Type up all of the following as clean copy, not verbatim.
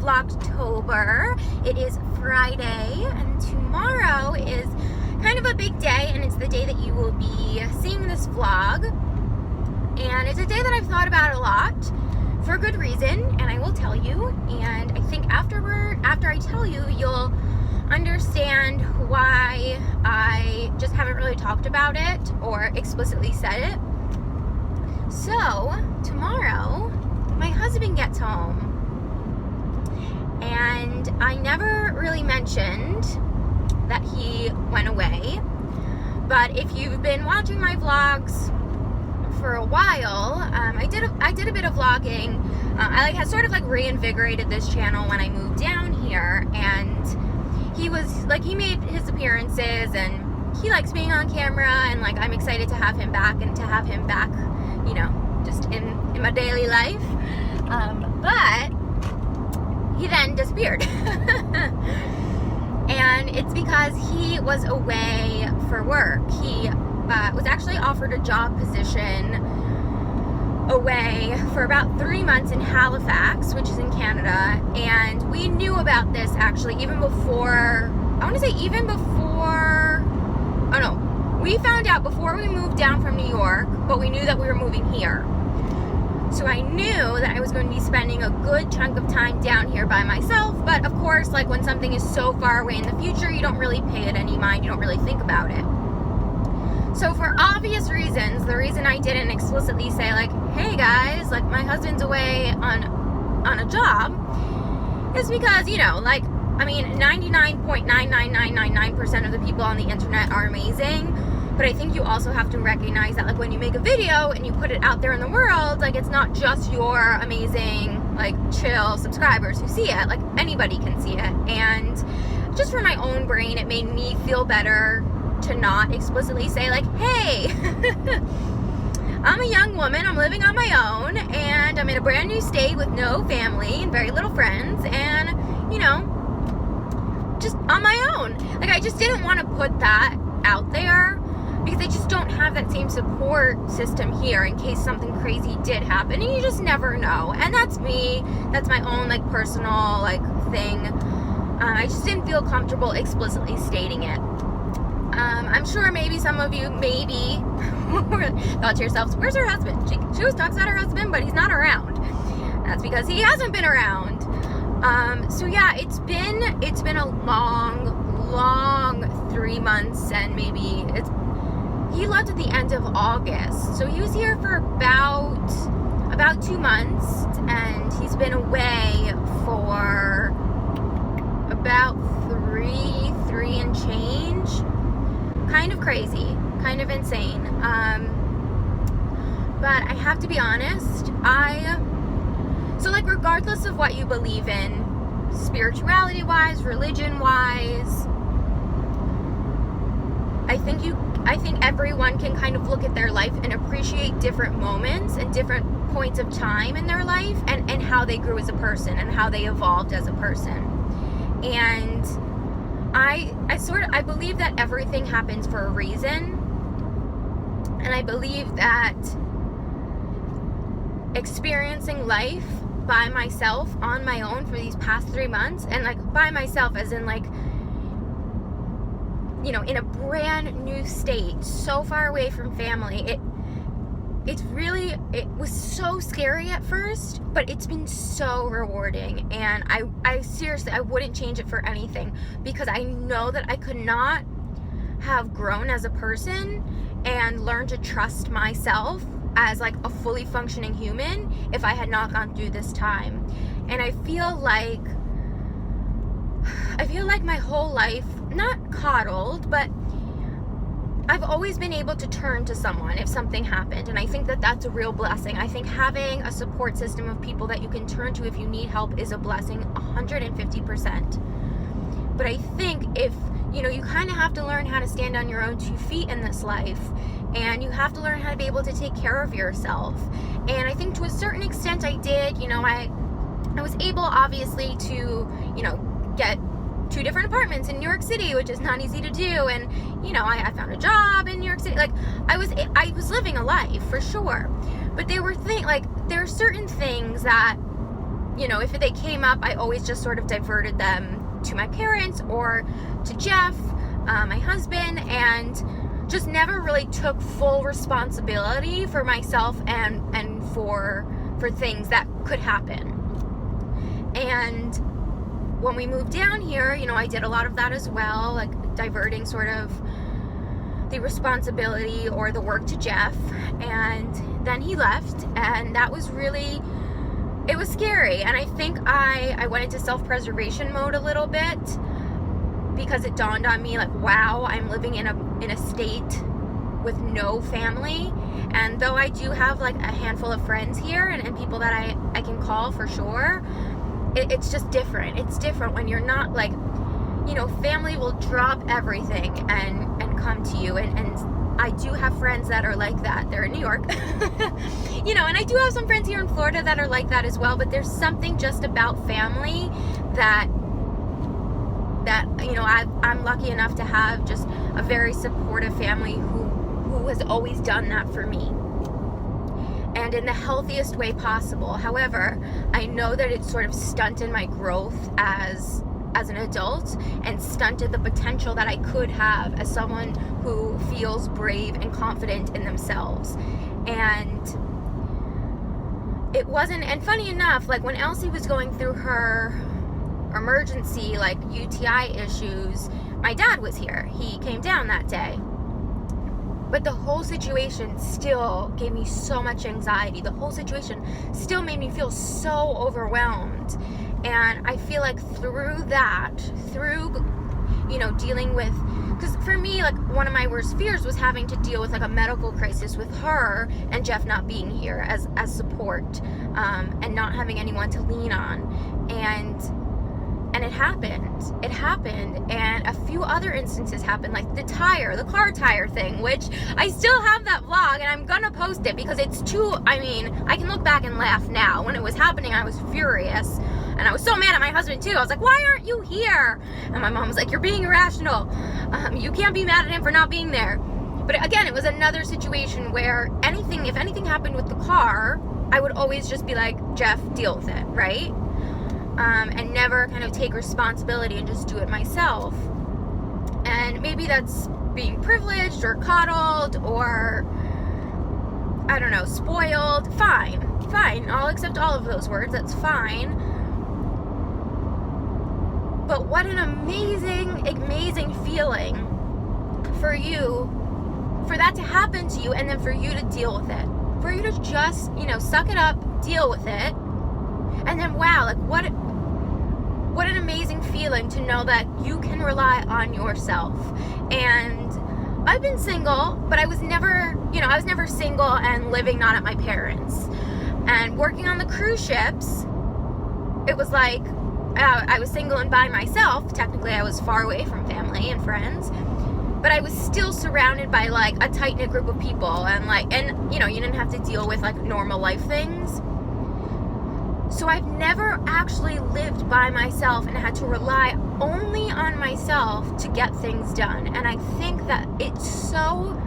Vlogtober. It is Friday, and tomorrow is kind of a big day, and it's the day that you will be seeing this vlog. And it's a day that I've thought about a lot for a good reason, and I will tell you. And I think after I tell you, you'll understand why I just haven't really talked about it or explicitly said it. So, tomorrow, my husband gets home, and I never really mentioned that he went away, but if you've been watching my vlogs for a while, I did a bit of vlogging. I had sort of reinvigorated this channel when I moved down here, and he made his appearances, and he likes being on camera, and I'm excited to have him back, and to have him back, just in my daily life. But he then disappeared. And it's because he was away for work. He was actually offered a job position away for about 3 months in Halifax, which is in Canada. And we knew about this actually even before, we found out before we moved down from New York, but we knew that we were moving here. So I knew that I was going to be spending a good chunk of time down here by myself, but of course, when something is so far away in the future, you don't really pay it any mind, you don't really think about it. So for obvious reasons, the reason I didn't explicitly say hey guys, my husband's away on a job, is because, 99.99999% of the people on the internet are amazing. But I think you also have to recognize that when you make a video and you put it out there in the world, it's not just your amazing, chill subscribers who see it. Anybody can see it. And just for my own brain, it made me feel better to not explicitly say hey, I'm a young woman, I'm living on my own, and I'm in a brand new state with no family and very little friends, and, just on my own. I just didn't want to put that out there, because I just don't have that same support system here in case something crazy did happen, and you just never know. And that's me. That's my own personal thing. I just didn't feel comfortable explicitly stating it. I'm sure maybe some of you thought to yourselves, where's her husband? She always talks about her husband, but he's not around. That's because he hasn't been around. So yeah, it's been a long 3 months, and maybe he left at the end of August. So he was here for about 2 months, and he's been away for about three and change. Kind of crazy, kind of insane. But I have to be honest, regardless of what you believe in, spirituality-wise, religion-wise, I think everyone can kind of look at their life and appreciate different moments and different points of time in their life, and how they grew as a person and how they evolved as a person. And I believe that everything happens for a reason, and I believe that experiencing life by myself on my own for these past 3 months, and by myself as in in a brand new state, so far away from family, it was so scary at first, but it's been so rewarding, and I seriously, I wouldn't change it for anything, because I know that I could not have grown as a person and learned to trust myself as a fully functioning human if I had not gone through this time. And I feel like my whole life, not coddled, but I've always been able to turn to someone if something happened, and I think that that's a real blessing. I think having a support system of people that you can turn to if you need help is a blessing, 150%. But I think if, you kind of have to learn how to stand on your own 2 feet in this life, and you have to learn how to be able to take care of yourself. And I think to a certain extent I did. I was able, obviously, to, get 2 different apartments in New York City, which is not easy to do, and I found a job in New York City. I was living a life for sure, but there are certain things that you know, if they came up, I always just sort of diverted them to my parents or to Jeff, my husband, and just never really took full responsibility for myself and for things that could happen. And when we moved down here, you know, I did a lot of that as well, like diverting sort of the responsibility or the work to Jeff. And then he left, and that was really, it was scary. And I think I went into self-preservation mode a little bit, because it dawned on me, like, wow, I'm living in a state with no family. And though I do have like a handful of friends here and people that I can call for sure, it's just different. It's different when you're not, like, you know, family will drop everything and come to you. And I do have friends that are like that. They're in New York. You know, and I do have some friends here in Florida that are like that as well. But there's something just about family that you know, I'm lucky enough to have just a very supportive family who has always done that for me, and in the healthiest way possible. However, I know that it sort of stunted my growth as an adult and stunted the potential that I could have as someone who feels brave and confident in themselves. And it wasn't, and funny enough, like when Elsie was going through her emergency, like UTI issues, my dad was here. He came down that day. But the whole situation still gave me so much anxiety. The whole situation still made me feel so overwhelmed. And I feel like through that, you know, dealing with, because for me, like, one of my worst fears was having to deal with like a medical crisis with her and Jeff not being here as support, and not having anyone to lean on. And it happened, and a few other instances happened, like the car tire thing, which I still have that vlog, and I'm gonna post it because it's too, I mean, I can look back and laugh now. When it was happening, I was furious, and I was so mad at my husband too. I was like, why aren't you here? And my mom was like, you're being irrational. You can't be mad at him for not being there. But again, it was another situation where if anything happened with the car, I would always just be like, Jeff, deal with it, right? And never kind of take responsibility and just do it myself. And maybe that's being privileged or coddled or, I don't know, spoiled. Fine. I'll accept all of those words. That's fine. But what an amazing feeling for that to happen to you, and then for you to deal with it. For you to just, you know, suck it up, deal with it. And then, wow, like what an amazing feeling to know that you can rely on yourself. And I've been single, but I was never single and living not at my parents. And working on the cruise ships, it was like I was single and by myself. Technically, I was far away from family and friends, but I was still surrounded by like a tight-knit group of people, and you know, you didn't have to deal with like normal life things. So I've never actually lived by myself and had to rely only on myself to get things done. And I think that it's so,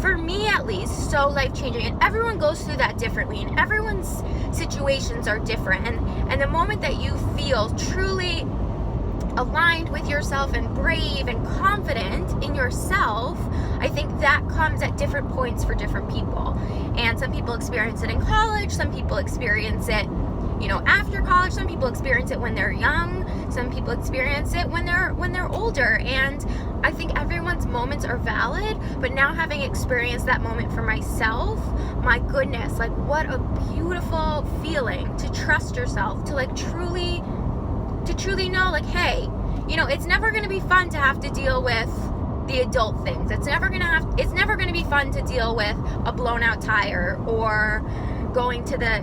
for me at least, so life-changing. And everyone goes through that differently, and everyone's situations are different. And the moment that you feel truly aligned with yourself and brave and confident in yourself, I think that comes at different points for different people. And some people experience it in college, some people experience it, you know, after college, some people experience it when they're young, some people experience it when they're older. And I think everyone's moments are valid, but now having experienced that moment for myself, my goodness, like what a beautiful feeling to trust yourself, to like truly know, like, hey, you know, it's never going to be fun to have to deal with the adult things. It's never going to be fun to deal with a blown out tire, or going to the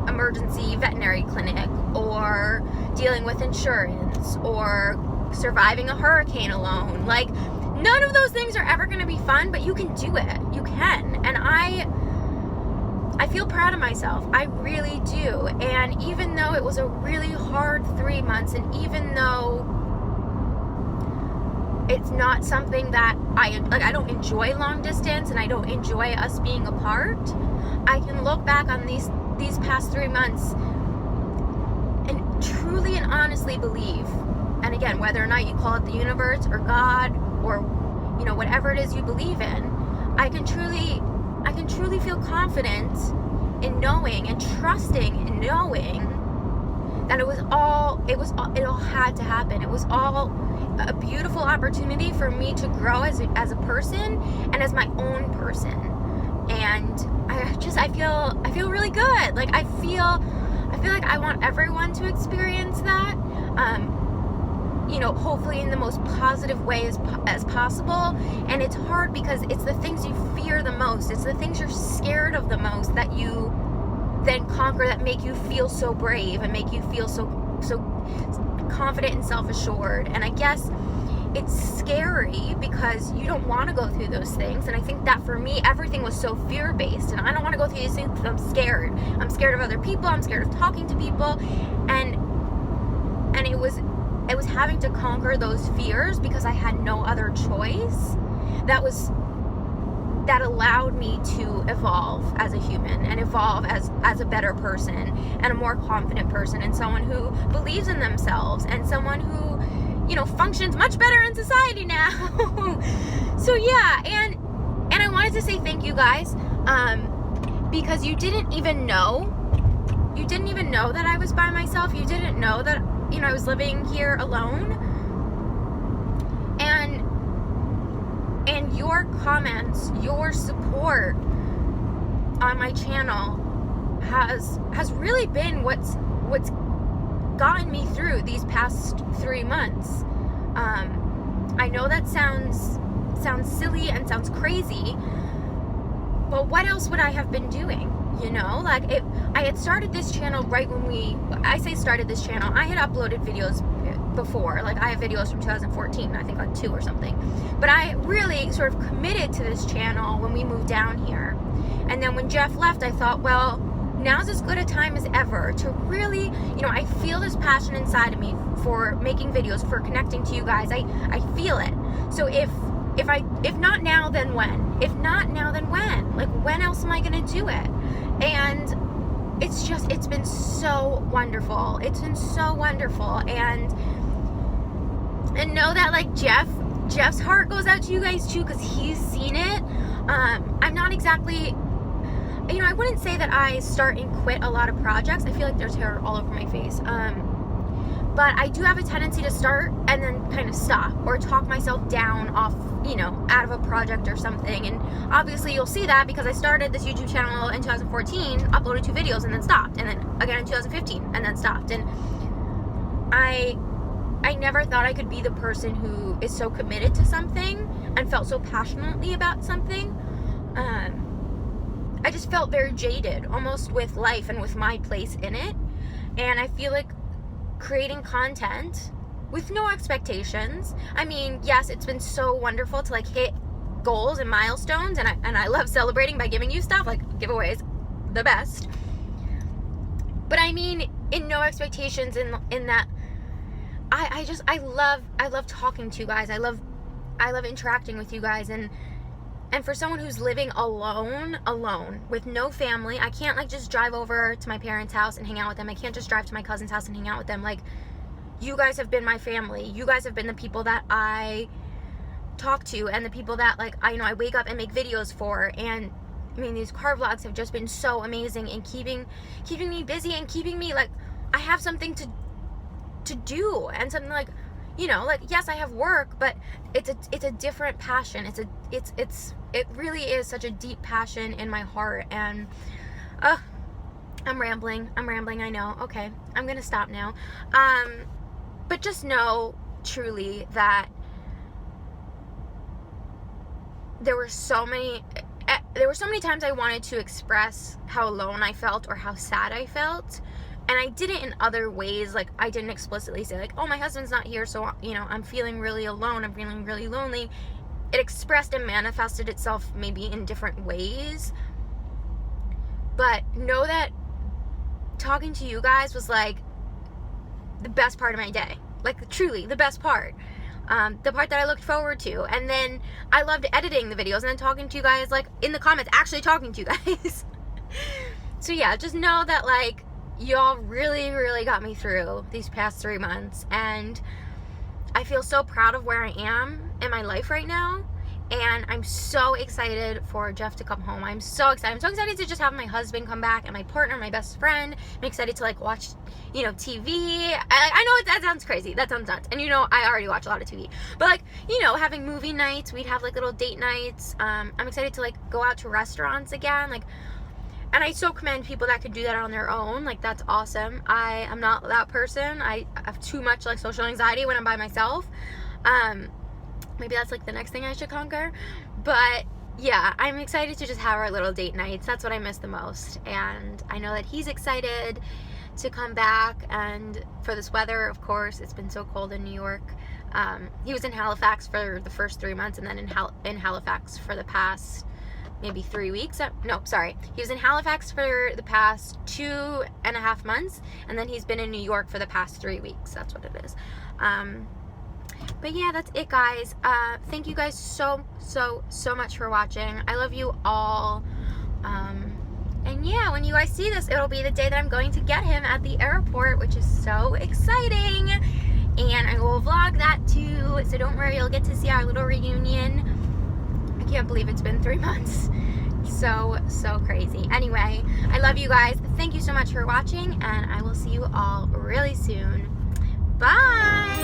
emergency veterinary clinic, or dealing with insurance, or surviving a hurricane alone. Like, none of those things are ever going to be fun, but you can do it. You can. And I feel proud of myself. I really do. And even though it was a really hard 3 months, and even though it's not something that I don't enjoy long distance, and I don't enjoy us being apart, I can look back on these past 3 months truly and honestly believe, and again, whether or not you call it the universe or God or, you know, whatever it is you believe in, I can truly feel confident in knowing and trusting in knowing that it all had to happen. It was all a beautiful opportunity for me to grow as a person and as my own person. And I feel really good. Like I feel like I want everyone to experience that. You know, hopefully in the most positive way as possible. And it's hard because it's the things you fear the most. It's the things you're scared of the most that you then conquer, that make you feel so brave and make you feel so confident and self-assured. And I guess it's scary because you don't want to go through those things. And I think that for me, everything was so fear-based, and I don't want to go through these things because I'm scared. I'm scared of other people. I'm scared of talking to people. And it was having to conquer those fears because I had no other choice that allowed me to evolve as a human and evolve as a better person and a more confident person and someone who believes in themselves and someone who, you know, functions much better in society now. So yeah, and I wanted to say thank you guys, because you didn't even know that I was by myself. You didn't know that, you know, I was living here alone. And your comments, your support on my channel has really been what's gotten me through these past 3 months. I know that sounds silly and sounds crazy, but what else would I have been doing? You know, like I had started this channel right when I started this channel, I had uploaded videos before. Like I have videos from 2014, I think like 2 or something. But I really sort of committed to this channel when we moved down here. And then when Jeff left, I thought, well, now's as good a time as ever to really, you know, I feel this passion inside of me for making videos, for connecting to you guys. I feel it. So if not now, then when? If not now, then when? Like, when else am I gonna do it? And it's been so wonderful. It's been so wonderful. And know that, like, Jeff's heart goes out to you guys too, because he's seen it. I'm not exactly, you know, I wouldn't say that I start and quit a lot of projects. I feel like there's hair all over my face. But I do have a tendency to start and then kind of stop or talk myself down off, you know, out of a project or something. And obviously you'll see that because I started this YouTube channel in 2014, uploaded 2 videos and then stopped. And then again in 2015 and then stopped. And I never thought I could be the person who is so committed to something and felt so passionately about something. I just felt very jaded almost with life and with my place in it. And I feel like creating content with no expectations. I mean, yes, it's been so wonderful to like hit goals and milestones, and I love celebrating by giving you stuff, like giveaways, the best. But I mean, in no expectations in that I love talking to you guys. I love interacting with you guys, and for someone who's living alone with no family, I can't like just drive over to my parents' house and hang out with them. I can't just drive to my cousin's house and hang out with them. Like, you guys have been my family. You guys have been the people that I talk to and the people that like I wake up and make videos for. And I mean, these car vlogs have just been so amazing in keeping me busy and keeping me like I have something to do, and something like, you know, like, yes, I have work, but it's a different passion. It really is such a deep passion in my heart. And I'm rambling, I know. Okay, I'm gonna stop now. But just know truly that there were so many times I wanted to express how alone I felt or how sad I felt. And I did it in other ways. Like, I didn't explicitly say like, oh, my husband's not here, so, you know, I'm feeling really alone, I'm feeling really lonely. It expressed and manifested itself maybe in different ways. But know that talking to you guys was like the best part of my day. Like, truly the best part. The part that I looked forward to. And then I loved editing the videos and then talking to you guys, like, in the comments, actually talking to you guys. So yeah, just know that, like, y'all really, really got me through these past 3 months, and I feel so proud of where I am in my life right now, and I'm so excited for Jeff to come home. I'm so excited. I'm so excited to just have my husband come back and my partner, my best friend. I'm excited to like watch, you know, TV. I know that sounds crazy. That sounds nuts. And you know, I already watch a lot of TV. But like, you know, having movie nights, we'd have like little date nights. I'm excited to like go out to restaurants again. Like, and I so commend people that could do that on their own. Like, that's awesome. I am not that person. I have too much like social anxiety when I'm by myself. Maybe that's like the next thing I should conquer. But yeah, I'm excited to just have our little date nights. That's what I miss the most. And I know that he's excited to come back, and for this weather, of course. It's been so cold in New York. He was in Halifax for the first 3 months, and then in Halifax for the past maybe 3 weeks. No, sorry. He was in Halifax for the past 2.5 months, and then he's been in New York for the past 3 weeks. That's what it is. But yeah, that's it, guys. Thank you guys so much for watching. I love you all. And yeah, when you guys see this, it'll be the day that I'm going to get him at the airport, which is so exciting. And I will vlog that too, so don't worry, you'll get to see our little reunion. I can't believe it's been 3 months. So crazy. Anyway, I love you guys. Thank you so much for watching, and I will see you all really soon. Bye!